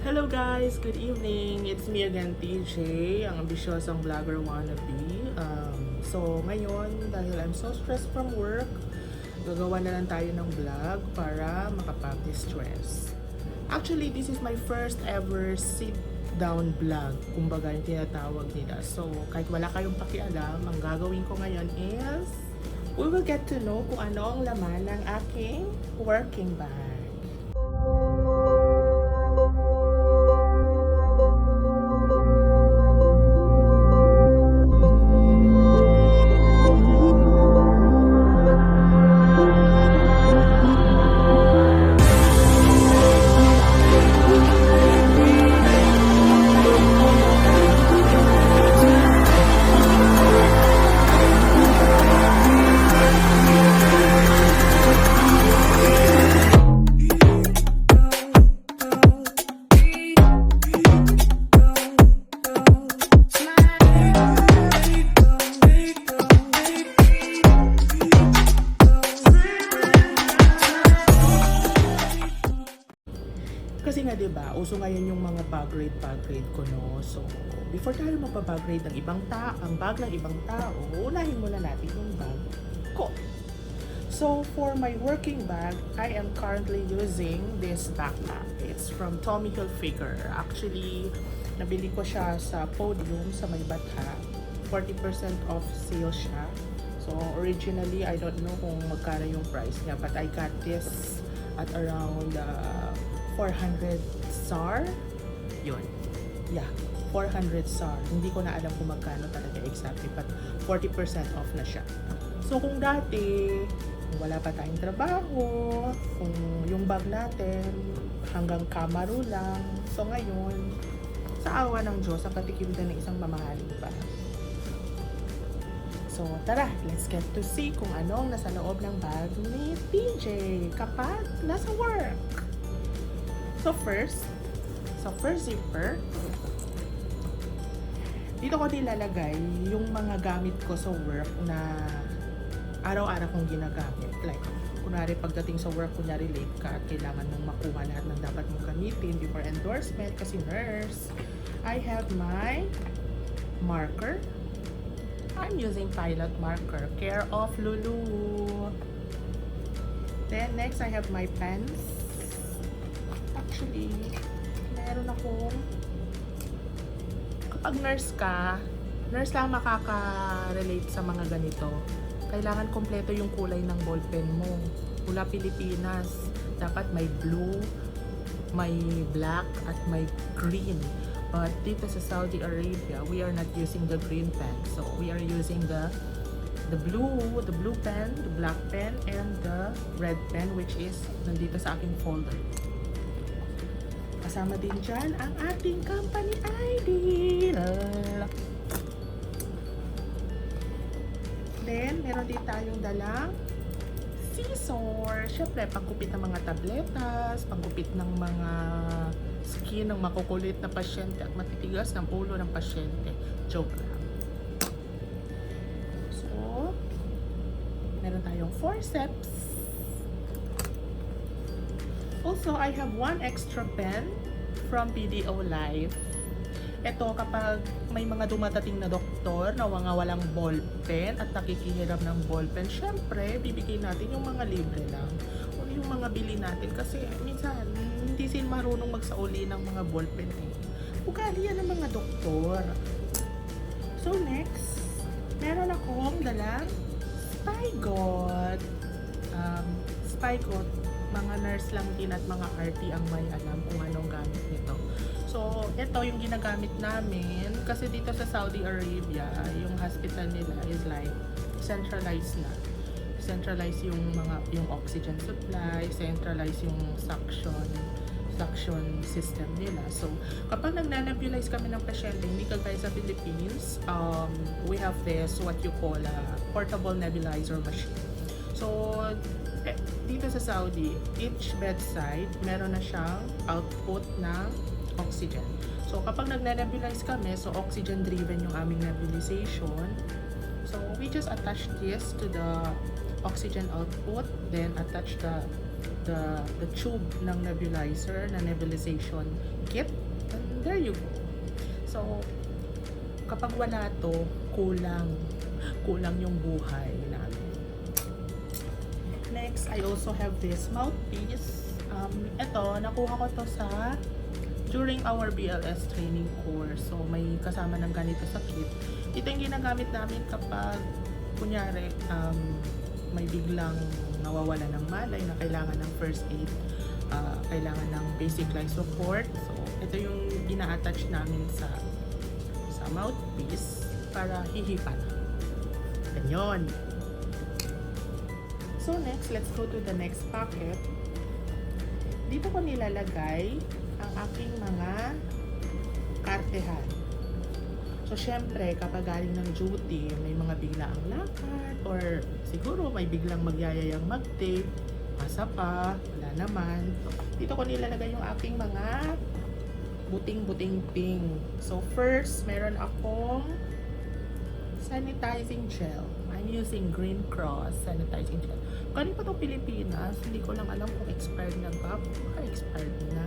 Hello guys! Good evening! It's me again, TJ, ang ambisyosong vlogger wannabe. So ngayon, dahil I'm so stressed from work, gagawa na lang tayo ng vlog para makapag-distress. Actually, this is my first ever sit-down vlog, kumbaga yung tinatawag nila. So kahit wala kayong pakialam, ang gagawin ko ngayon is we will get to know kung ano ang laman ng aking working bag. Kasi nga 'di ba, uso ngayon yung mga bag grade ko no. So, before tayo magpa-bag grade ng ibang ang bag ng ibang tao, unahin muna natin yung bag ko. So, for my working bag, I am currently using this backpack. It's from Tommy Hilfiger. Actually, nabili ko siya sa Podium sa May Batha. 40% off sale siya. So, originally, I don't know kung magkano yung price niya, but I got this at around 400 SAR. Yun. Yeah, 400 SAR. Hindi ko na alam kung magkano talaga exactly, but 40% off na siya. So, kung dati, kung wala pa tayong trabaho, kung yung bag natin hanggang Kamaru lang, so ngayon, sa awa ng Diyos, ang katikim ng isang mamahalin pa. So, tara, let's get to see kung ano ang nasa loob ng bag ni TJ kapag nasa work. So first zipper, dito ko nilalagay yung mga gamit ko sa work na araw-araw kong ginagamit. Like, kunwari pagdating sa work, kunwari late ka at kailangan mong makuha lahat ng dapat mong gamitin before endorsement kasi nurse. I have my marker. I'm using Pilot marker, care of Lulu. Then next, I have my pens. Actually, meron akong, kapag nurse ka, nurse lang makaka-relate sa mga ganito. Kailangan kompleto yung kulay ng ballpen mo. Mula Pilipinas, dapat may blue, may black, at may green. But dito sa Saudi Arabia, we are not using the green pen. So, we are using the blue pen, the black pen, and the red pen, which is nandito sa aking folder. Kasama din dyan ang ating company ID. Then, meron din tayong dalang scissor. Siyempre, panggupit ng mga tabletas, panggupit ng mga skin ng makukulit na pasyente at matitigas ng ulo ng pasyente. Joke lang. So, meron tayong forceps. Also, I have one extra pen from BDO Life. Ito, kapag may mga dumatating na doktor na mga walang ballpen at nakikihiram ng ballpen, syempre, bibigay natin yung mga libre lang. O yung mga bili natin kasi minsan, hindi sila marunong magsauli ng mga ballpen eh. Ugali yan ng mga doktor. So next, meron akong dalang Spigot. Spigot, mga nurse lang din at mga RT ang may alam kung anong gamit nito. So, ito yung ginagamit namin kasi dito sa Saudi Arabia, yung hospital nila is like centralized na. Centralized yung oxygen supply, centralized yung suction system nila. So, kapag nagna-nebulize kami ng pasyente, hindi kagaya sa Philippines, we have this what you call a portable nebulizer machine. So, dito sa Saudi, each bedside, meron na siyang output ng oxygen. So, kapag nagna-nebulize kami, so oxygen-driven yung aming nebulization. So, we just attach this to the oxygen output, then attach the the tube ng nebulizer, na nebulization kit. And there you go. So, kapag wala to, kulang yung buhay namin. Next, I also have this mouthpiece. Ito, nakuha ko to during our BLS training course. So, may kasama ng ganito sa kit. Ito yung ginagamit namin kapag, kunyari, may biglang nawawala ng malay na kailangan ng first aid, kailangan ng basic life support. So, ito yung ina-attach namin sa mouthpiece para hihipan. Ganyan. So, next, let's go to the next pocket. Dito ko nilalagay ang aking mga kartehan. So, syempre, kapag galing ng duty, may mga biglaang lakad or siguro may biglang magyayayang mag-tape, pasa pa, wala naman. Dito ko nilalagay yung aking mga buting-buting ping. So, first, meron akong sanitizing gel. I'm using Green Cross sanitizing gel. Galing pa itong Pilipinas, hindi ko lang alam kung expired na ba. Baka expired na.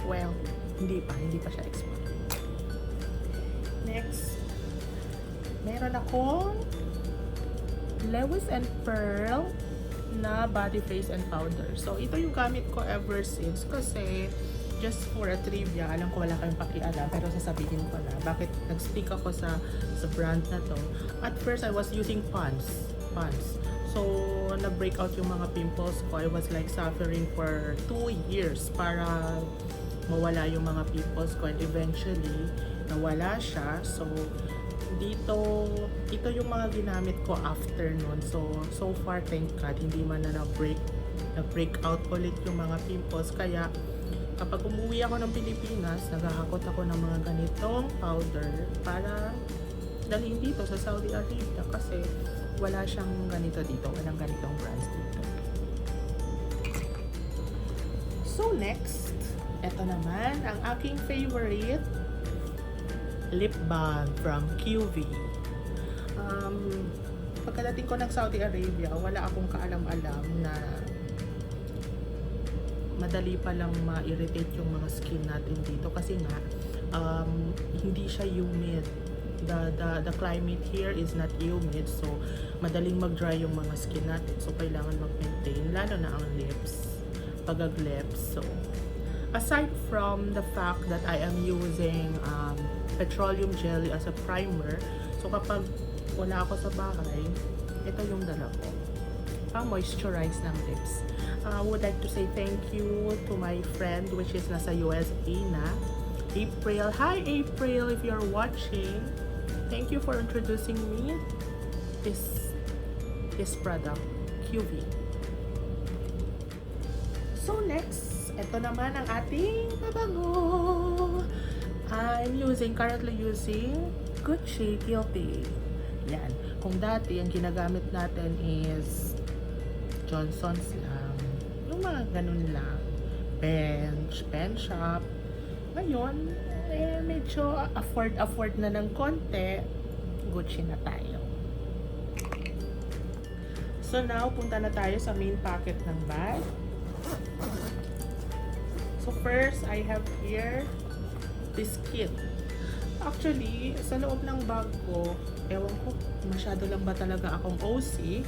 Well, hindi pa siya expired. Next, meron akong Lewis and Pearl na body face and powder. So, ito yung gamit ko ever since kasi just for a trivia, alam ko wala kayong pakialam pero sasabihin ko na bakit nag-speak ako sa brand na to. At first, I was using Pond's. So, na-break out yung mga pimples ko. I was like suffering for 2 years para mawala yung mga pimples ko and eventually, nawala siya. So, ito yung mga ginamit ko after nun. So far, thank God, hindi man na nag-break out ulit yung mga pimples. Kaya, kapag umuwi ako ng Pilipinas, naghahakot ako ng mga ganitong powder para dalhin dito sa Saudi Arabia kasi wala siyang ganito dito, walang ganitong brands dito. So next, ito naman ang aking favorite lip balm from QV. Pagkadating ko ng Saudi Arabia, wala akong kaalam-alam na madali pa lang ma-irritate yung mga skin natin dito kasi nga hindi siya humid. The climate here is not humid, so madaling mag-dry yung mga skin natin. So kailangan mag-maintain, lalo na ang lips, pagag-lips. So aside from the fact that I am using petroleum jelly as a primer, so kapag wala ako sa bahay, ito yung dala ko, pang-moisturize ng lips. I would like to say thank you to my friend which is nasa USA na, April. Hi April, if you're watching, thank you for introducing me this product, QV. So next, ito naman ang ating pabango. I'm currently using Gucci Guilty. Yan. Kung dati, ang ginagamit natin is Johnson's lang. Yung mga ganun lang. Pen shop. Ngayon, medyo afford na ng konti. Gucci na tayo. So now, punta na tayo sa main pocket ng bag. So first, I have here this kit. Actually, sa loob ng bag ko, ewan ko, masyado lang ba talaga akong OC.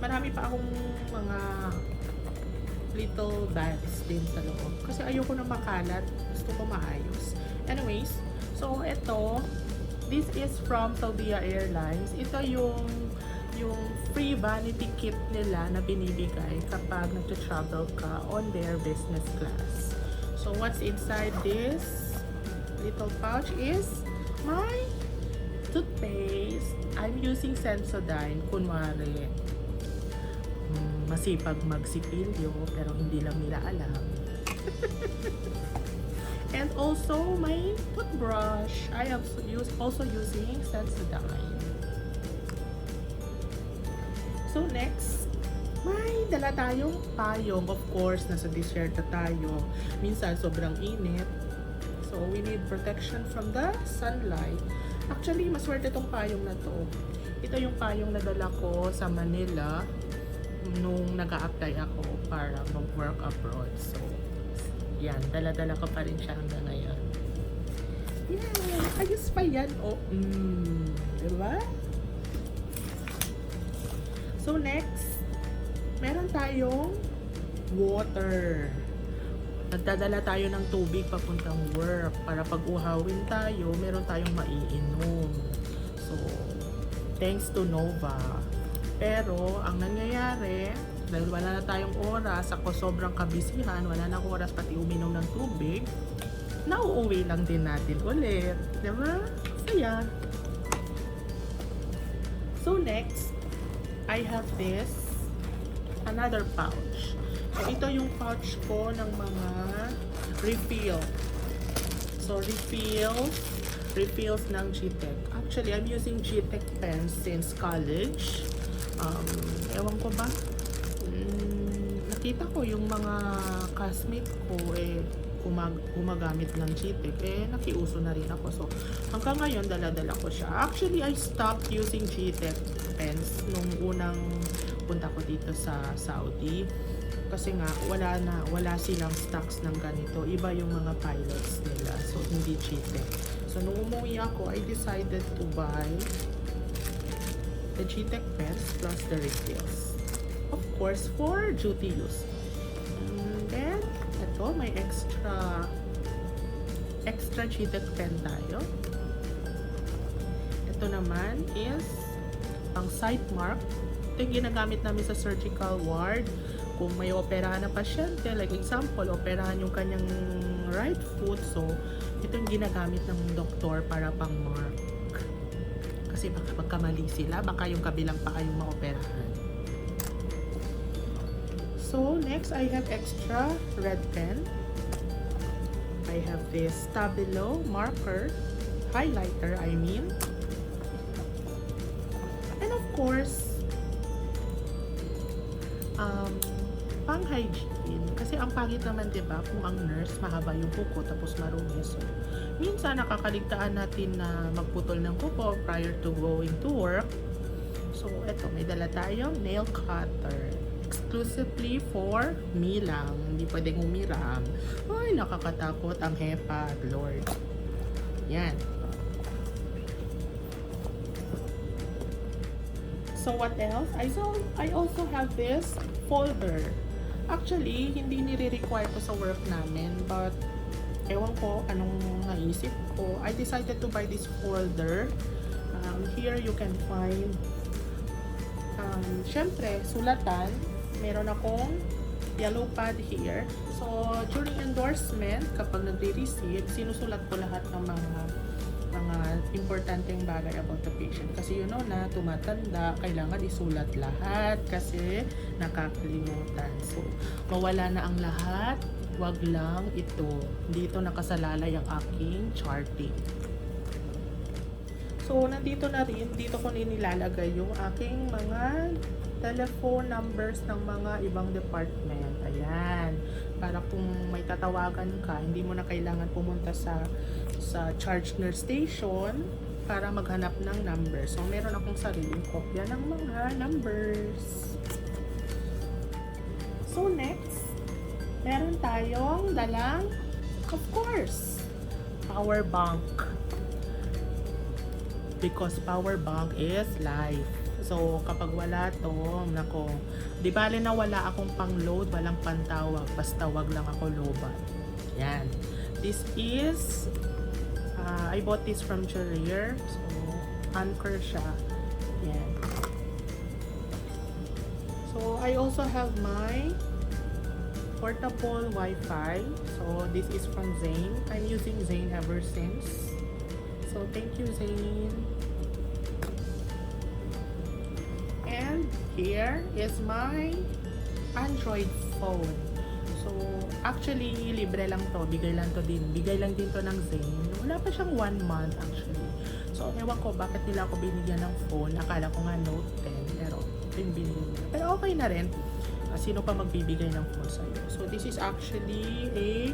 Marami pa akong mga little bags din sa loob. Kasi ayoko na makalat. Gusto ko maayos. Anyways, so ito, this is from Saudia Airlines. Ito yung free vanity kit nila na binibigay kapag nag-travel ka on their business class. So what's inside this little pouch is my toothpaste. I'm using Sensodyne. Kunwari, masipag magsipilyo pero hindi lang nila alam. And also my toothbrush. I am also using Sensodyne. So next, may dala tayong payong. Of course, nasa desert na tayo. Minsan sobrang init. So we need protection from the sunlight. Actually, maswerte tong payong na to. Ito yung payong na dala ko sa Manila nung nag-a-apply ako para mag-work abroad. So, yan, dala-dala ko pa rin siya hanggang ngayon. Yan, ayos pa yan. Oh, diba? So, next, meron tayong water. Nagdadala tayo ng tubig papuntang work para pag uhawin tayo, meron tayong maiinom. So, thanks to Nova. Pero, ang nangyayari, dahil wala na tayong oras, ako sobrang kabisihan, wala na akong oras pati uminom ng tubig, nauuwi lang din natin ulit. Diba? Saya. So, next, I have this, another pouch. So, ito yung pouch ko ng mga refill. So, refills ng GTech. Actually, I'm using GTech pens since college. Ewan ko ba? Nakita ko yung mga classmate ko gumagamit ng GTech. Nakiuso na rin ako. So, hanggang ngayon, dala-dala ko siya. Actually, I stopped using GTech pens nung unang punta ko dito sa Saudi. Kasi nga, wala silang stocks ng ganito. Iba yung mga pilots nila. So, hindi GTech. So, nung umuwi ako, I decided to buy the GTech pens plus the refills. Of course, for duty use. And then, ito, may extra GTech pen tayo. Ito naman is ang site mark. Ito yung ginagamit namin sa surgical ward. Kung may operahan na pasyente, like example, operahan yung kanyang right foot, so ito yung ginagamit ng doktor para pang mark. Kasi baka pagkamali sila, baka yung kabilang paa yung maoperahan. So, next, I have extra red pen. I have this Stabilo marker, highlighter, I mean. And of course, pang hygiene. Kasi ang pangit naman, diba, kung ang nurse mahaba yung kuko tapos marumi. So, minsan nakakaligtaan natin na magputol ng kuko prior to going to work. So, eto, may dala tayong nail cutter. Exclusively for me lang. Hindi pwedeng humiram. Ay, nakakatakot ang HEPA, Lord. Yan. So, what else? I also have this folder. Actually, hindi nire-require ko sa work namin, but ewan ko anong naisip ko. I decided to buy this folder. Here you can find syempre, sulatan. Meron akong yellow pad here. So, during endorsement, kapag nagre-receive, sinusulat ko lahat ng mga importanteng bagay about the patient. Kasi you know na, tumatanda, kailangan isulat lahat kasi nakakalimutan. So, mawala na ang lahat, wag lang ito. Dito nakasalalay ang aking charting. So, nandito na rin, dito ko nilalagay yung aking mga telephone numbers ng mga ibang department. Ayan. Para kung may tatawagan ka, hindi mo na kailangan pumunta sa charge nurse station para maghanap ng number. So, meron akong sariling kopya ng mga numbers. So, next, meron tayong dalang, of course, power bank. Because power bank is life. So, kapag wala to, nako, di bale na wala akong pang-load, walang pantawag, basta wag lang ako lobat. Yan. This is, I bought this from Courier. So, Anchor siya. Yan. So, I also have my portable Wi-Fi. So, this is from Zane. I'm using Zane ever since. So, thank you, Zane. And here is my Android phone. So, actually, libre lang to. Bigay lang din to ng Zane. Wala pa siyang 1 month actually. So, ewan ko bakit nila ako binigyan ng phone. Akala ko nga Note 10. Pero, binigyan nila. Pero okay na rin. Sino pa magbibigay ng phone sa'yo? So, this is actually a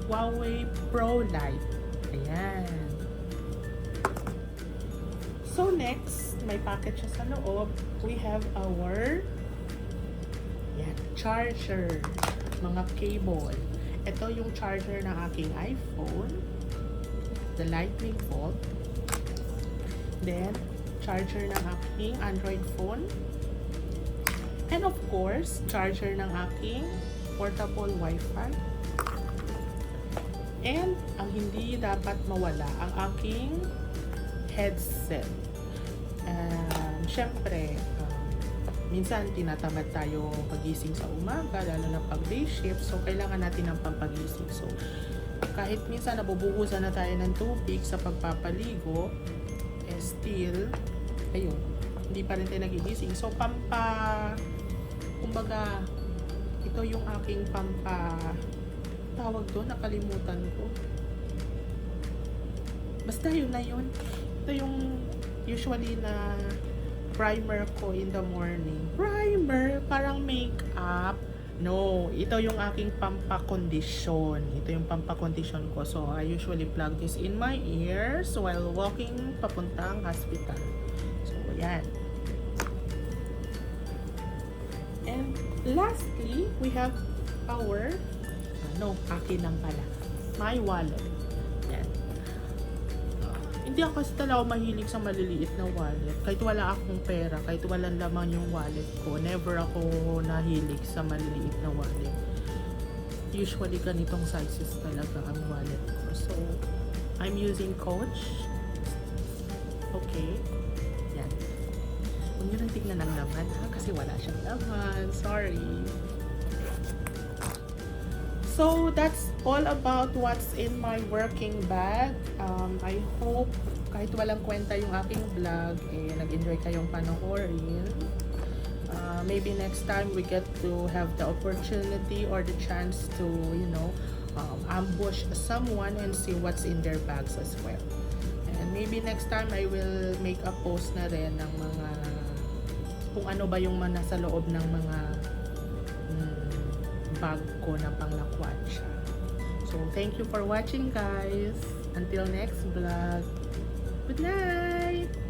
Huawei Pro Lite. Ayan. So, next, may packet siya sa loob. We have our Yan, charger, mga cable. Ito yung charger ng aking iPhone, the lightning bolt. Then, charger ng aking Android phone. And of course, charger ng aking portable Wi-Fi. And ang hindi dapat mawala, ang aking headset. Siyempre, minsan tinatamad tayo pagising sa umaga, lalo na pag day shift, so kailangan natin ng pampagising. So, kahit minsan nabubuhusan na tayo ng tubig sa pagpapaligo, still, ayun, hindi pa rin tayo nagigising. So, kumbaga, ito yung aking tawag doon, nakalimutan ko. Basta yun na yun. Ito yung usually na primer ko in the morning. Primer, parang makeup. No, ito yung aking pampakondisyon. Ito yung pampakondisyon ko. So, I usually plug this in my ears while walking papuntang hospital. So, yan. And lastly, we have our akin lang pala. My wallet. Yan. Hindi ako kasi talaga mahilig sa maliliit na wallet. Kahit wala akong pera, kahit walang laman yung wallet ko, never ako nahilig sa maliliit na wallet. Usually, ganitong sizes talaga ang wallet ko. So, I'm using Coach. Okay. Yan. Huwag nyo nang tignan ng laman, ha? Kasi wala siyang laman. Sorry. So, that's all about what's in my working bag. I hope kahit walang kwenta yung aking vlog, nag-enjoy kayong panoorin. Maybe next time we get to have the opportunity or the chance to, ambush someone and see what's in their bags as well. And maybe next time I will make a post na rin ng mga kung ano ba yung nasa loob ng mga bag ko na panglakwatsa. So, thank you for watching, guys. Until next vlog. Good night!